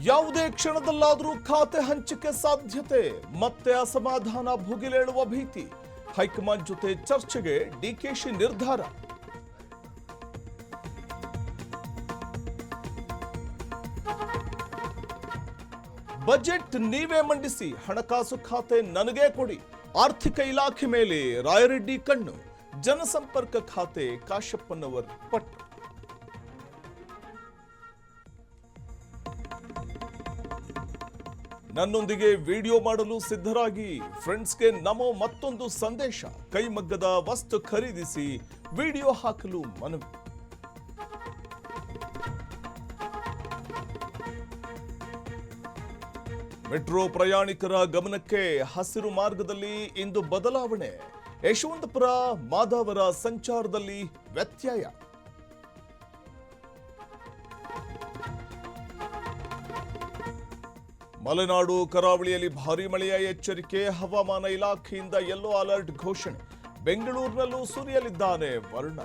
ಯಾವುದೇ ಕ್ಷಣದಲ್ಲಾದರೂ ಖಾತೆ ಹಂಚಿಕೆ ಸಾಧ್ಯತೆ, ಮತ್ತೆ ಅಸಮಾಧಾನ ಭುಗಿಲೇಳುವ ಭೀತಿ. ಹೈಕಮಾಂಡ್ ಜೊತೆ ಚರ್ಚೆಗೆ ಡಿಕೆಶಿ ನಿರ್ಧಾರ. ಬಜೆಟ್ ನೀವೇ ಮಂಡಿಸಿ, ಹಣಕಾಸು ಖಾತೆ ನನಗೇ ಕೊಡಿ. ಆರ್ಥಿಕ ಇಲಾಖೆ ಮೇಲೆ ರಾಯರೆಡ್ಡಿ ಕಣ್ಣು. ಜನಸಂಪರ್ಕ ಖಾತೆ ಕಾಶಪ್ಪನವರ್ ಪಟ್ಟು. ನನ್ನೊಂದಿಗೆ ವಿಡಿಯೋ ಮಾಡಲು ಸಿದ್ಧರಾಗಿ, ಫ್ರೆಂಡ್ಸ್ಗೆ ನಮೋ ಮತ್ತೊಂದು ಸಂದೇಶ. ಕೈಮಗ್ಗದ ವಸ್ತು ಖರೀದಿಸಿ ವಿಡಿಯೋ ಹಾಕಲು ಮನವಿ. ಮೆಟ್ರೋ ಪ್ರಯಾಣಿಕರ ಗಮನಕ್ಕೆ, ಹಸಿರು ಮಾರ್ಗದಲ್ಲಿ ಇಂದು ಬದಲಾವಣೆ. ಯಶವಂತಪುರ ಮಾದಾವರ ಸಂಚಾರದಲ್ಲಿ ವ್ಯತ್ಯಯ. ಮಲೆನಾಡು ಕರಾವಳಿಯಲ್ಲಿ ಭಾರೀ ಮಳೆಯ ಎಚ್ಚರಿಕೆ. ಹವಾಮಾನ ಇಲಾಖೆಯಿಂದ ಯೆಲ್ಲೋ ಅಲರ್ಟ್ ಘೋಷಣೆ. ಬೆಂಗಳೂರಿನಲ್ಲೂ ಸುರಿಯಲಿದ್ದಾನೆ ವರುಣ.